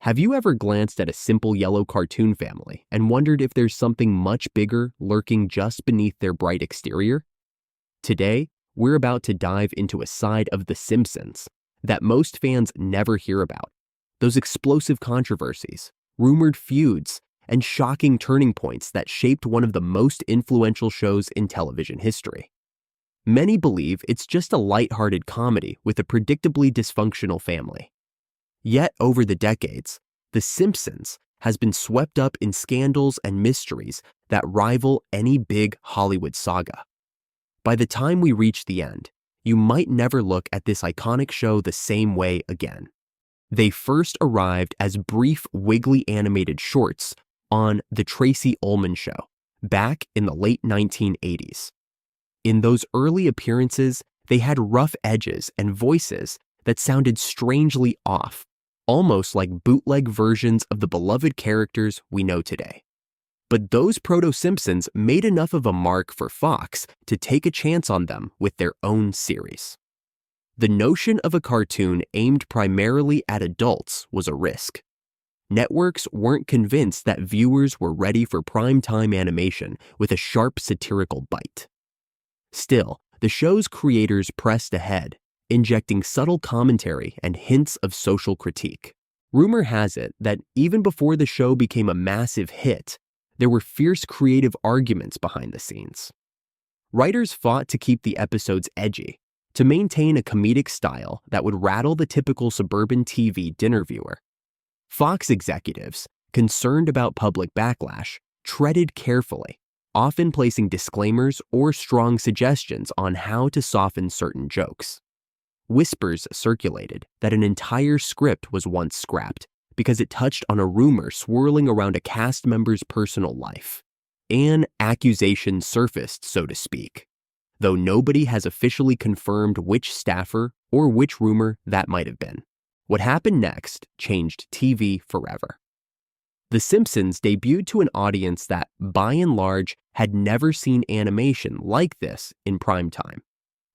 Have you ever glanced at a simple yellow cartoon family and wondered if there's something much bigger lurking just beneath their bright exterior? Today, we're about to dive into a side of The Simpsons that most fans never hear about. Those explosive controversies, rumored feuds, and shocking turning points that shaped one of the most influential shows in television history. Many believe it's just a lighthearted comedy with a predictably dysfunctional family. Yet, over the decades, The Simpsons has been swept up in scandals and mysteries that rival any big Hollywood saga. By the time we reach the end, you might never look at this iconic show the same way again. They first arrived as brief, wiggly animated shorts on The Tracy Ullman Show back in the late 1980s. In those early appearances, they had rough edges and voices that sounded strangely off, almost like bootleg versions of the beloved characters we know today. But those proto-Simpsons made enough of a mark for Fox to take a chance on them with their own series. The notion of a cartoon aimed primarily at adults was a risk. Networks weren't convinced that viewers were ready for prime-time animation with a sharp satirical bite. Still, the show's creators pressed ahead, injecting subtle commentary and hints of social critique. Rumor has it that even before the show became a massive hit, there were fierce creative arguments behind the scenes. Writers fought to keep the episodes edgy, to maintain a comedic style that would rattle the typical suburban TV dinner viewer. Fox executives, concerned about public backlash, treaded carefully, often placing disclaimers or strong suggestions on how to soften certain jokes. Whispers circulated that an entire script was once scrapped because it touched on a rumor swirling around a cast member's personal life. An accusation surfaced, so to speak, though nobody has officially confirmed which staffer or which rumor that might have been. What happened next changed TV forever. The Simpsons debuted to an audience that, by and large, had never seen animation like this in prime time.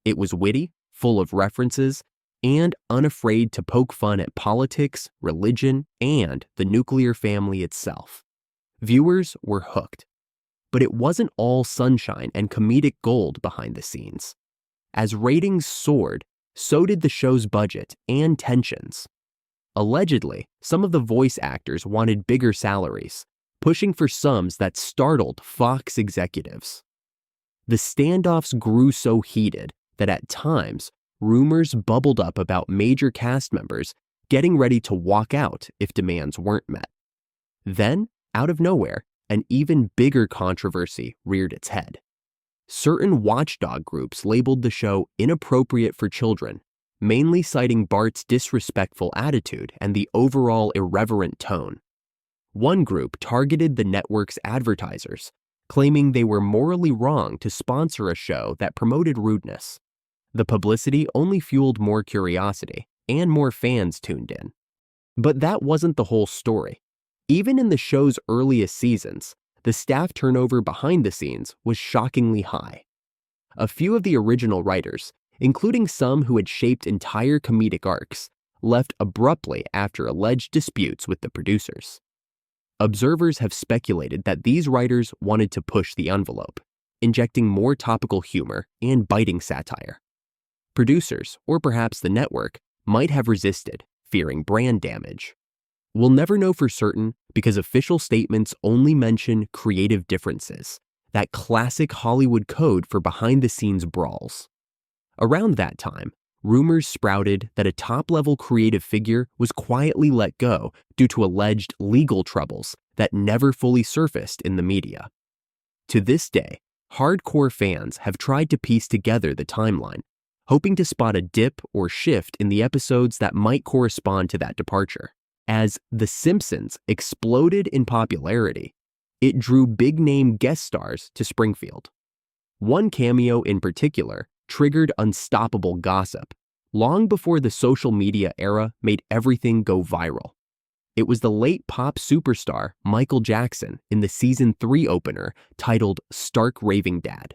It was witty, full of references, and unafraid to poke fun at politics, religion, and the nuclear family itself. Viewers were hooked. But it wasn't all sunshine and comedic gold behind the scenes. As ratings soared, so did the show's budget and tensions. Allegedly, some of the voice actors wanted bigger salaries, pushing for sums that startled Fox executives. The standoffs grew so heated that at times, rumors bubbled up about major cast members getting ready to walk out if demands weren't met. Then, out of nowhere, an even bigger controversy reared its head. Certain watchdog groups labeled the show inappropriate for children, mainly citing Bart's disrespectful attitude and the overall irreverent tone. One group targeted the network's advertisers, claiming they were morally wrong to sponsor a show that promoted rudeness. The publicity only fueled more curiosity, and more fans tuned in. But that wasn't the whole story. Even in the show's earliest seasons, the staff turnover behind the scenes was shockingly high. A few of the original writers, including some who had shaped entire comedic arcs, left abruptly after alleged disputes with the producers. Observers have speculated that these writers wanted to push the envelope, injecting more topical humor and biting satire. Producers, or perhaps the network, might have resisted, fearing brand damage. We'll never know for certain because official statements only mention creative differences, that classic Hollywood code for behind-the-scenes brawls. Around that time, rumors sprouted that a top-level creative figure was quietly let go due to alleged legal troubles that never fully surfaced in the media. To this day, hardcore fans have tried to piece together the timeline, hoping to spot a dip or shift in the episodes that might correspond to that departure. As The Simpsons exploded in popularity, it drew big-name guest stars to Springfield. One cameo in particular triggered unstoppable gossip, long before the social media era made everything go viral. It was the late pop superstar Michael Jackson in the Season 3 opener titled Stark Raving Dad.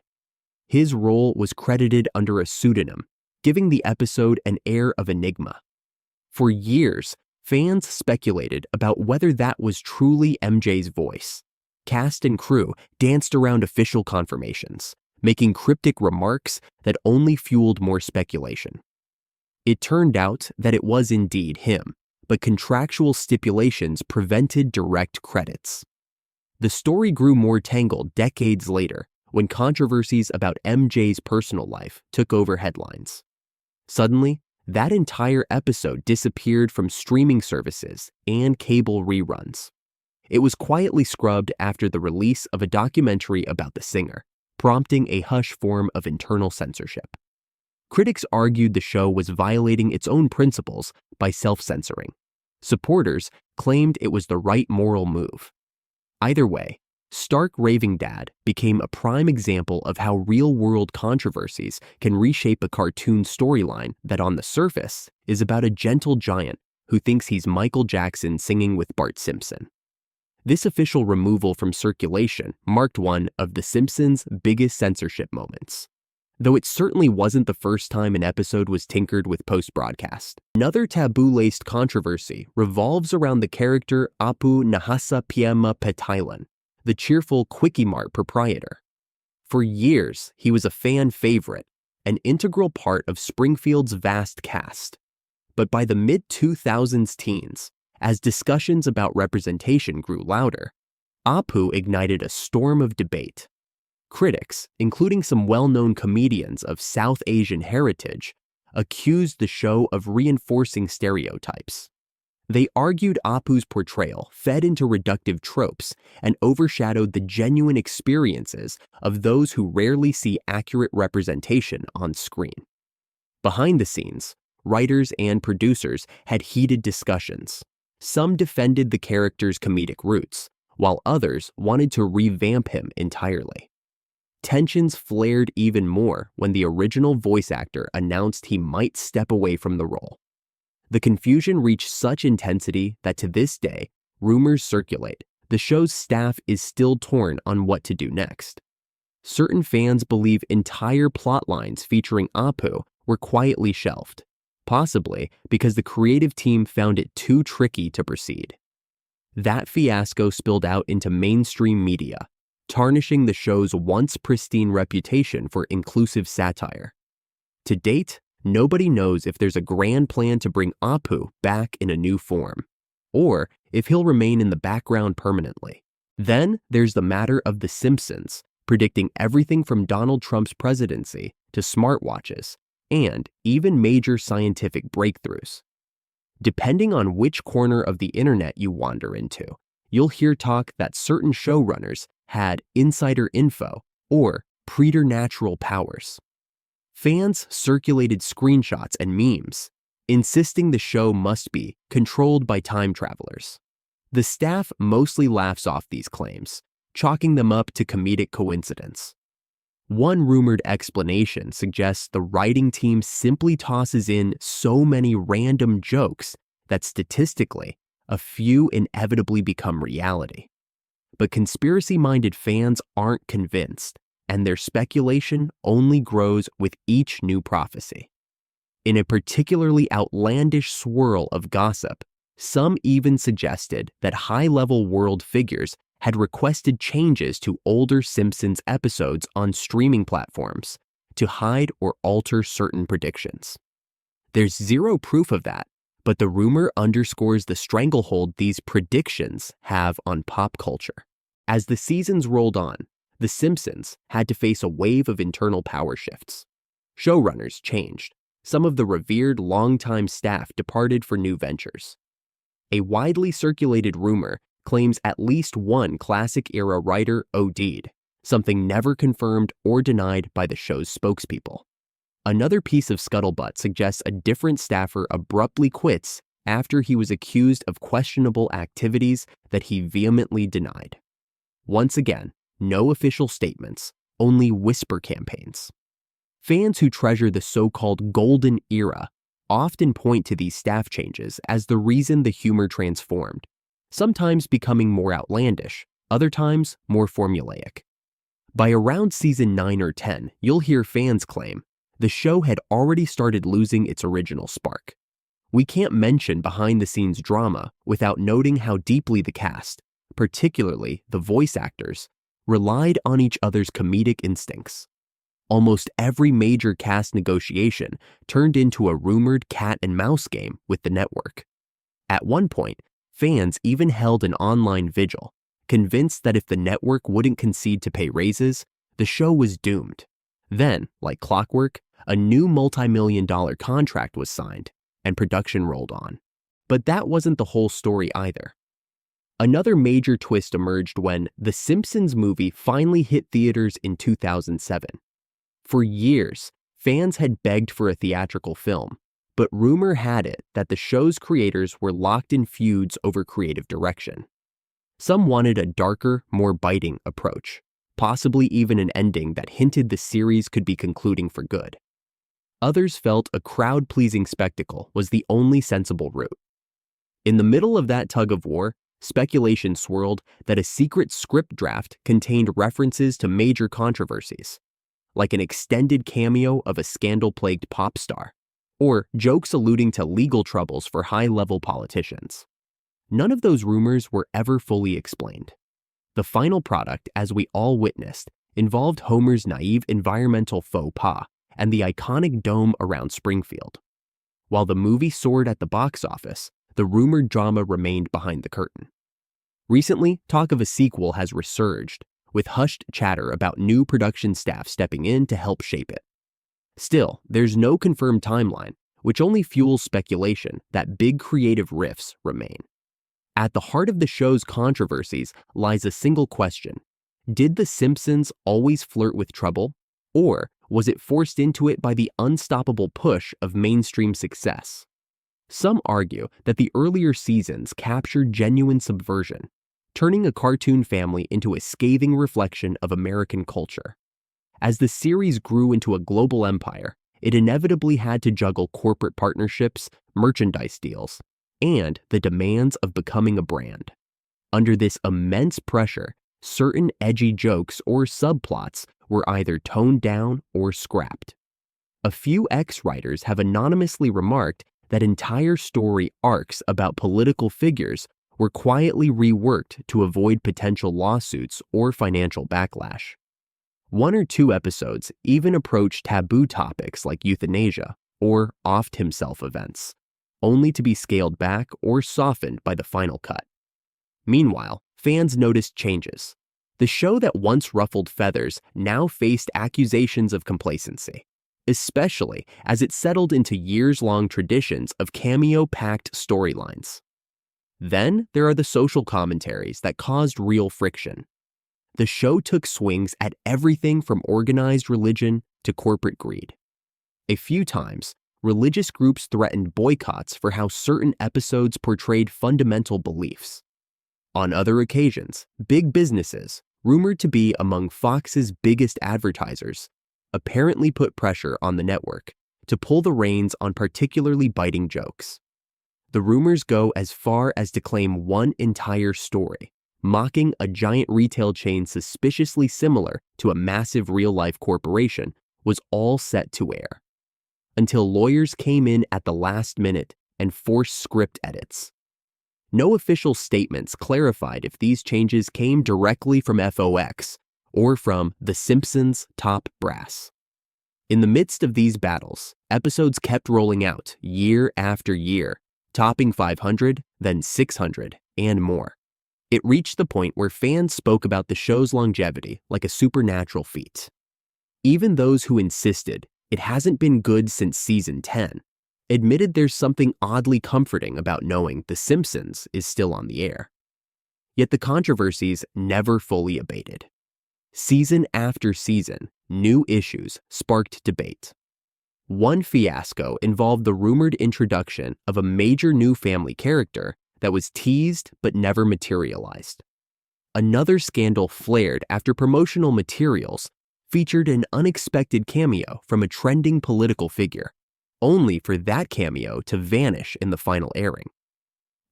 His role was credited under a pseudonym, giving the episode an air of enigma. For years, Fans speculated about whether that was truly MJ's voice. Cast and crew danced around official confirmations, making cryptic remarks that only fueled more speculation. It turned out that it was indeed him, but contractual stipulations prevented direct credits. The story grew more tangled decades later when controversies about MJ's personal life took over headlines. Suddenly, that entire episode disappeared from streaming services and cable reruns. It was quietly scrubbed after the release of a documentary about the singer, prompting a hush form of internal censorship. Critics argued the show was violating its own principles by self-censoring. Supporters claimed it was the right moral move. Either way, Stark Raving Dad became a prime example of how real-world controversies can reshape a cartoon storyline that on the surface is about a gentle giant who thinks he's Michael Jackson singing with Bart Simpson. This official removal from circulation marked one of The Simpsons' biggest censorship moments. Though it certainly wasn't the first time an episode was tinkered with post-broadcast. Another taboo-laced controversy revolves around the character Apu Nahasapiema Petailan, the cheerful Quickie Mart proprietor. For years, he was a fan favorite, an integral part of Springfield's vast cast. But by the mid-2000s teens, as discussions about representation grew louder, Apu ignited a storm of debate. Critics, including some well-known comedians of South Asian heritage, accused the show of reinforcing stereotypes. They argued Apu's portrayal fed into reductive tropes and overshadowed the genuine experiences of those who rarely see accurate representation on screen. Behind the scenes, writers and producers had heated discussions. Some defended the character's comedic roots, while others wanted to revamp him entirely. Tensions flared even more when the original voice actor announced he might step away from the role. The confusion reached such intensity that to this day, rumors circulate. The show's staff is still torn on what to do next. Certain fans believe entire plot lines featuring Apu were quietly shelved, possibly because the creative team found it too tricky to proceed. That fiasco spilled out into mainstream media, tarnishing the show's once pristine reputation for inclusive satire. To date, nobody knows if there's a grand plan to bring Apu back in a new form, or if he'll remain in the background permanently. Then there's the matter of The Simpsons, predicting everything from Donald Trump's presidency to smartwatches, and even major scientific breakthroughs. Depending on which corner of the internet you wander into, you'll hear talk that certain showrunners had insider info or preternatural powers. Fans circulated screenshots and memes, insisting the show must be controlled by time travelers. The staff mostly laughs off these claims, chalking them up to comedic coincidence. One rumored explanation suggests the writing team simply tosses in so many random jokes that statistically, a few inevitably become reality. But conspiracy-minded fans aren't convinced, and their speculation only grows with each new prophecy. In a particularly outlandish swirl of gossip, some even suggested that high-level world figures had requested changes to older Simpsons episodes on streaming platforms to hide or alter certain predictions. There's zero proof of that, but the rumor underscores the stranglehold these predictions have on pop culture. As the seasons rolled on, The Simpsons had to face a wave of internal power shifts. Showrunners changed. Some of the revered longtime staff departed for new ventures. A widely circulated rumor claims at least one classic-era writer OD'd, something never confirmed or denied by the show's spokespeople. Another piece of scuttlebutt suggests a different staffer abruptly quits after he was accused of questionable activities that he vehemently denied. Once again, no official statements, only whisper campaigns. Fans who treasure the so-called golden era often point to these staff changes as the reason the humor transformed, sometimes becoming more outlandish, other times more formulaic. By around season 9 or 10, you'll hear fans claim the show had already started losing its original spark. We can't mention behind-the-scenes drama without noting how deeply the cast, particularly the voice actors, relied on each other's comedic instincts. Almost every major cast negotiation turned into a rumored cat and mouse game with the network. At one point, fans even held an online vigil, convinced that if the network wouldn't concede to pay raises, the show was doomed. Then, like clockwork, a new multi-million-dollar contract was signed, and production rolled on. But that wasn't the whole story either. Another major twist emerged when The Simpsons movie finally hit theaters in 2007. For years, fans had begged for a theatrical film, but rumor had it that the show's creators were locked in feuds over creative direction. Some wanted a darker, more biting approach, possibly even an ending that hinted the series could be concluding for good. Others felt a crowd-pleasing spectacle was the only sensible route. In the middle of that tug-of-war, speculation swirled that a secret script draft contained references to major controversies, like an extended cameo of a scandal-plagued pop star, or jokes alluding to legal troubles for high-level politicians. None of those rumors were ever fully explained. The final product, as we all witnessed, involved Homer's naive environmental faux pas and the iconic dome around Springfield. While the movie soared at the box office, the rumored drama remained behind the curtain. Recently, talk of a sequel has resurged, with hushed chatter about new production staff stepping in to help shape it. Still, there's no confirmed timeline, which only fuels speculation that big creative rifts remain. At the heart of the show's controversies lies a single question: did The Simpsons always flirt with trouble, or was it forced into it by the unstoppable push of mainstream success? Some argue that the earlier seasons captured genuine subversion, turning a cartoon family into a scathing reflection of American culture. As the series grew into a global empire, it inevitably had to juggle corporate partnerships, merchandise deals, and the demands of becoming a brand. Under this immense pressure, certain edgy jokes or subplots were either toned down or scrapped. A few ex-writers have anonymously remarked that entire story arcs about political figures were quietly reworked to avoid potential lawsuits or financial backlash. One or two episodes even approached taboo topics like euthanasia or oft-himself events, only to be scaled back or softened by the final cut. Meanwhile, fans noticed changes. The show that once ruffled feathers now faced accusations of complacency, especially as it settled into years-long traditions of cameo-packed storylines. Then there are the social commentaries that caused real friction. The show took swings at everything from organized religion to corporate greed. A few times, religious groups threatened boycotts for how certain episodes portrayed fundamental beliefs. On other occasions, big businesses, rumored to be among Fox's biggest advertisers, apparently put pressure on the network to pull the reins on particularly biting jokes. The rumors go as far as to claim one entire story, mocking a giant retail chain suspiciously similar to a massive real-life corporation, was all set to air. Until lawyers came in at the last minute and forced script edits. No official statements clarified if these changes came directly from FOX or from The Simpsons' top brass. In the midst of these battles, episodes kept rolling out year after year, topping 500, then 600, and more. It reached the point where fans spoke about the show's longevity like a supernatural feat. Even those who insisted it hasn't been good since season 10 admitted there's something oddly comforting about knowing The Simpsons is still on the air. Yet the controversies never fully abated. Season after season, new issues sparked debate. One fiasco involved the rumored introduction of a major new family character that was teased but never materialized. Another scandal flared after promotional materials featured an unexpected cameo from a trending political figure, only for that cameo to vanish in the final airing.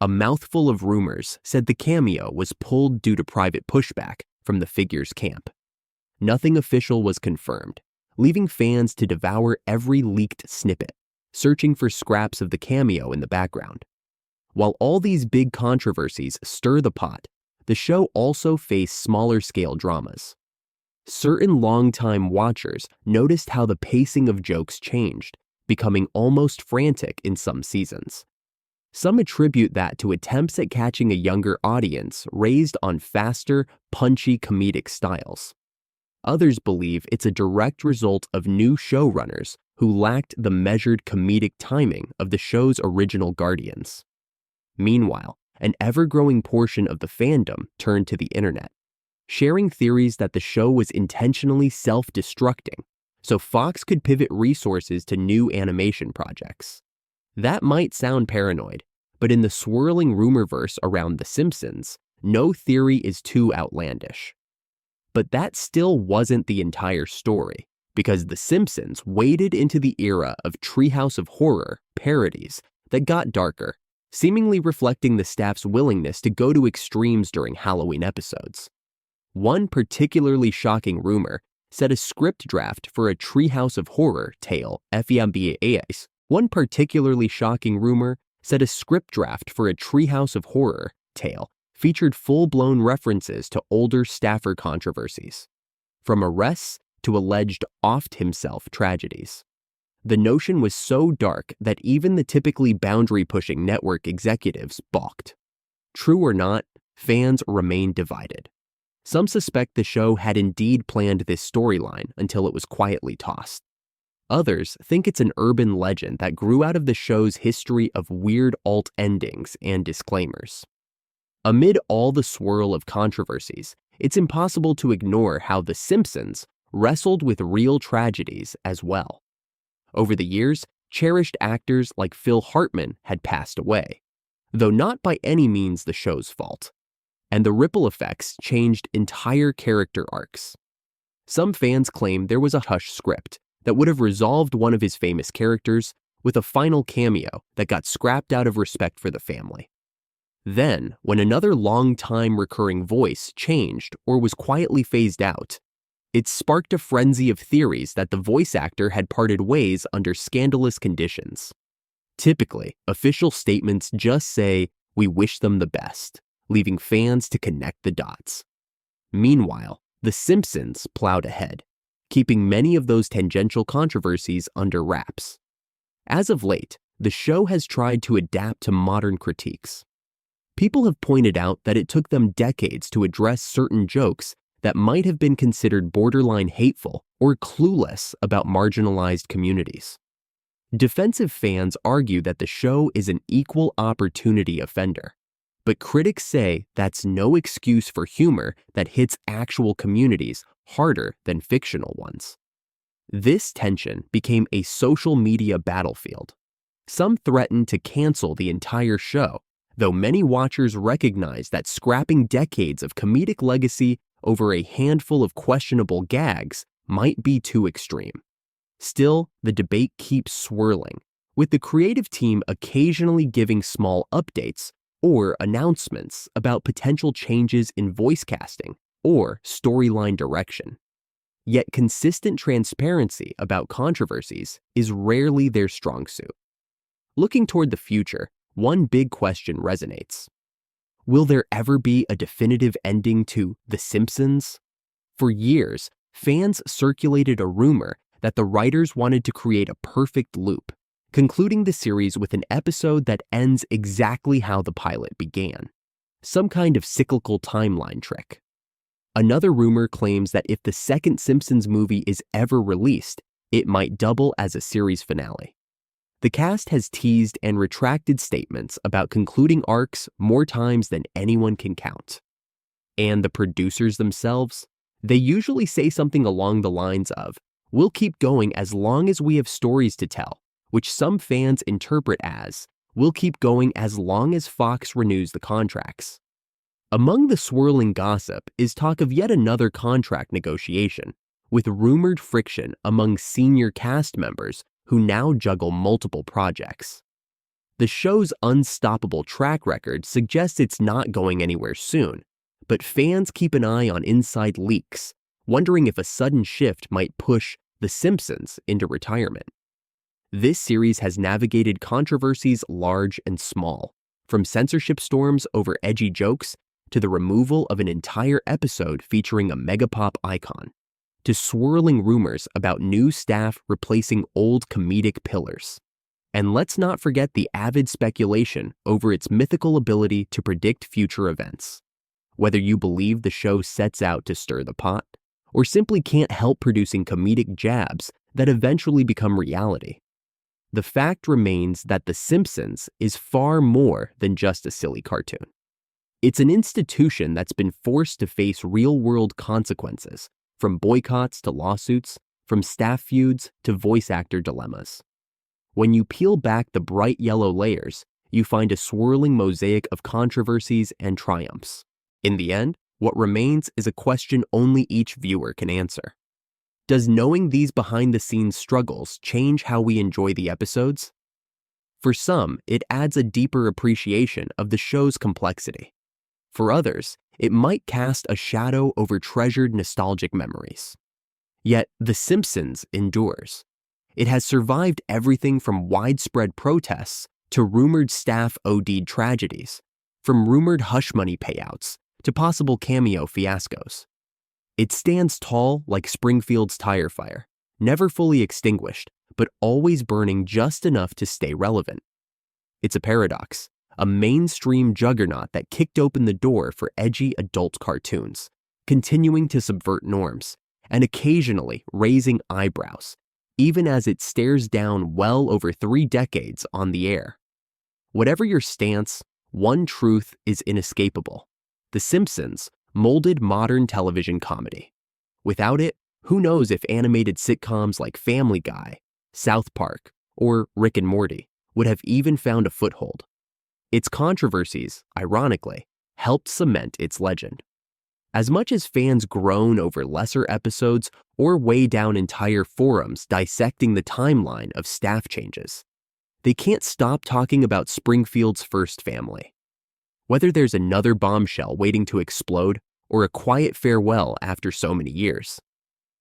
A mouthful of rumors said the cameo was pulled due to private pushback from the figure's camp. Nothing official was confirmed, leaving fans to devour every leaked snippet, searching for scraps of the cameo in the background. While all these big controversies stir the pot, the show also faced smaller-scale dramas. Certain longtime watchers noticed how the pacing of jokes changed, becoming almost frantic in some seasons. Some attribute that to attempts at catching a younger audience raised on faster, punchy comedic styles. Others believe it's a direct result of new showrunners who lacked the measured comedic timing of the show's original guardians. Meanwhile, an ever-growing portion of the fandom turned to the internet, sharing theories that the show was intentionally self-destructing so Fox could pivot resources to new animation projects. That might sound paranoid, but in the swirling rumorverse around The Simpsons, no theory is too outlandish. But that still wasn't the entire story, because The Simpsons waded into the era of Treehouse of Horror parodies that got darker, seemingly reflecting the staff's willingness to go to extremes during Halloween episodes. One particularly shocking rumor said a script draft for a Treehouse of Horror tale, FEMBAS. One particularly shocking rumor said a script draft for a Treehouse of Horror tale featured full-blown references to older staffer controversies, from arrests to alleged oft-himself tragedies. The notion was so dark that even the typically boundary-pushing network executives balked. True or not, fans remain divided. Some suspect the show had indeed planned this storyline until it was quietly tossed. Others think it's an urban legend that grew out of the show's history of weird alt endings and disclaimers. Amid all the swirl of controversies, it's impossible to ignore how The Simpsons wrestled with real tragedies as well. Over the years, cherished actors like Phil Hartman had passed away, though not by any means the show's fault, and the ripple effects changed entire character arcs. Some fans claim there was a hush script that would have resolved one of his famous characters with a final cameo that got scrapped out of respect for the family. Then, when another long-time recurring voice changed or was quietly phased out, it sparked a frenzy of theories that the voice actor had parted ways under scandalous conditions. Typically, official statements just say, "We wish them the best," leaving fans to connect the dots. Meanwhile, The Simpsons plowed ahead, keeping many of those tangential controversies under wraps. As of late, the show has tried to adapt to modern critiques. People have pointed out that it took them decades to address certain jokes that might have been considered borderline hateful or clueless about marginalized communities. Defensive fans argue that the show is an equal opportunity offender, but critics say that's no excuse for humor that hits actual communities harder than fictional ones. This tension became a social media battlefield. Some threatened to cancel the entire show, though many watchers recognize that scrapping decades of comedic legacy over a handful of questionable gags might be too extreme. Still, the debate keeps swirling, with the creative team occasionally giving small updates or announcements about potential changes in voice casting or storyline direction. Yet consistent transparency about controversies is rarely their strong suit. Looking toward the future, one big question resonates. Will there ever be a definitive ending to The Simpsons? For years, fans circulated a rumor that the writers wanted to create a perfect loop, concluding the series with an episode that ends exactly how the pilot began, some kind of cyclical timeline trick. Another rumor claims that if the second Simpsons movie is ever released, it might double as a series finale. The cast has teased and retracted statements about concluding arcs more times than anyone can count. And the producers themselves? They usually say something along the lines of, "We'll keep going as long as we have stories to tell," which some fans interpret as, "We'll keep going as long as Fox renews the contracts." Among the swirling gossip is talk of yet another contract negotiation, with rumored friction among senior cast members who now juggle multiple projects. The show's unstoppable track record suggests it's not going anywhere soon, but fans keep an eye on inside leaks, wondering if a sudden shift might push The Simpsons into retirement. This series has navigated controversies large and small, from censorship storms over edgy jokes to the removal of an entire episode featuring a megapop icon, to swirling rumors about new staff replacing old comedic pillars. And let's not forget the avid speculation over its mythical ability to predict future events. Whether you believe the show sets out to stir the pot, or simply can't help producing comedic jabs that eventually become reality, the fact remains that The Simpsons is far more than just a silly cartoon. It's an institution that's been forced to face real-world consequences, from boycotts to lawsuits, from staff feuds to voice actor dilemmas. When you peel back the bright yellow layers, you find a swirling mosaic of controversies and triumphs. In the end, what remains is a question only each viewer can answer. Does knowing these behind-the-scenes struggles change how we enjoy the episodes? For some, it adds a deeper appreciation of the show's complexity. For others, it might cast a shadow over treasured nostalgic memories. Yet, The Simpsons endures. It has survived everything from widespread protests to rumored staff OD'd tragedies, from rumored hush money payouts to possible cameo fiascos. It stands tall like Springfield's tire fire, never fully extinguished, but always burning just enough to stay relevant. It's a paradox, a mainstream juggernaut that kicked open the door for edgy adult cartoons, continuing to subvert norms, and occasionally raising eyebrows, even as it stares down well over 3 decades on the air. Whatever your stance, one truth is inescapable. The Simpsons molded modern television comedy. Without it, who knows if animated sitcoms like Family Guy, South Park, or Rick and Morty would have even found a foothold. Its controversies, ironically, helped cement its legend. As much as fans groan over lesser episodes or weigh down entire forums dissecting the timeline of staff changes, they can't stop talking about Springfield's first family. Whether there's another bombshell waiting to explode or a quiet farewell after so many years,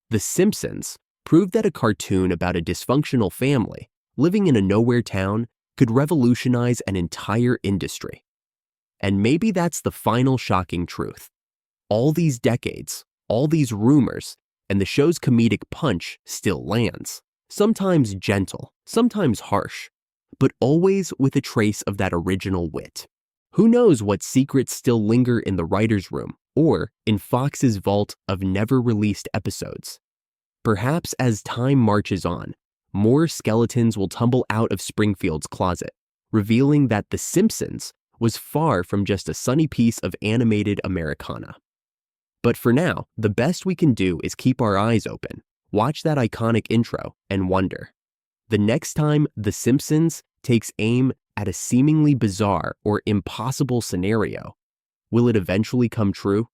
The Simpsons proved that a cartoon about a dysfunctional family living in a nowhere town could revolutionize an entire industry. And maybe that's the final shocking truth. All these decades, all these rumors, and the show's comedic punch still lands. Sometimes gentle, sometimes harsh, but always with a trace of that original wit. Who knows what secrets still linger in the writer's room or in Fox's vault of never-released episodes. Perhaps as time marches on, more skeletons will tumble out of Springfield's closet, revealing that The Simpsons was far from just a sunny piece of animated Americana. But for now, the best we can do is keep our eyes open, watch that iconic intro, and wonder. The next time The Simpsons takes aim at a seemingly bizarre or impossible scenario, will it eventually come true?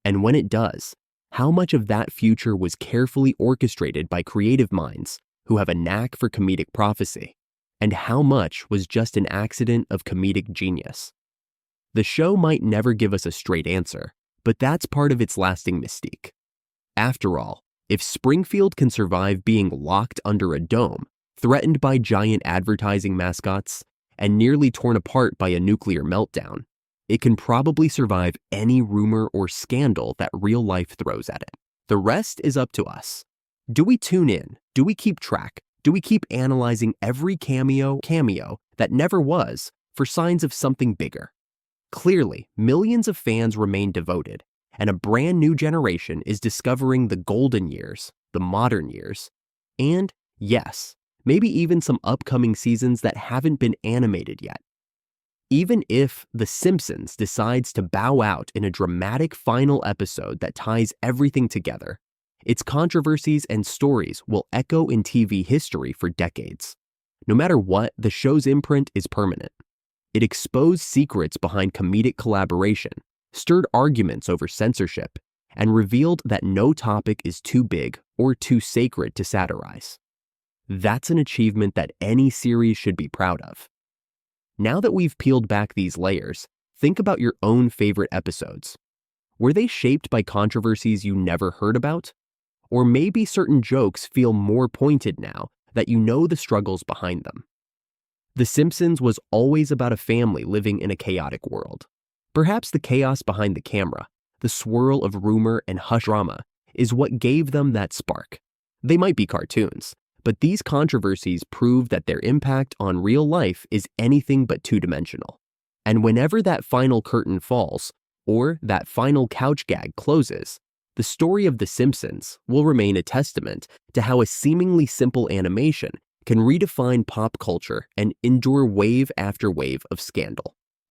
And when it does, how much of that future was carefully orchestrated by creative minds who have a knack for comedic prophecy, and how much was just an accident of comedic genius? The show might never give us a straight answer, but that's part of its lasting mystique. After all, if Springfield can survive being locked under a dome, threatened by giant advertising mascots, and nearly torn apart by a nuclear meltdown, it can probably survive any rumor or scandal that real life throws at it. The rest is up to us. Do we tune in? Do we keep track? Do we keep analyzing every cameo that never was for signs of something bigger? Clearly, millions of fans remain devoted, and a brand new generation is discovering the golden years, the modern years, and, yes, maybe even some upcoming seasons that haven't been animated yet. Even if The Simpsons decides to bow out in a dramatic final episode that ties everything together, its controversies and stories will echo in TV history for decades. No matter what, the show's imprint is permanent. It exposed secrets behind comedic collaboration, stirred arguments over censorship, and revealed that no topic is too big or too sacred to satirize. That's an achievement that any series should be proud of. Now that we've peeled back these layers, think about your own favorite episodes. Were they shaped by controversies you never heard about? Or maybe certain jokes feel more pointed now that you know the struggles behind them. The Simpsons was always about a family living in a chaotic world. Perhaps the chaos behind the camera, the swirl of rumor and hush drama, is what gave them that spark. They might be cartoons, but these controversies prove that their impact on real life is anything but two-dimensional. And whenever that final curtain falls, or that final couch gag closes, the story of The Simpsons will remain a testament to how a seemingly simple animation can redefine pop culture and endure wave after wave of scandal.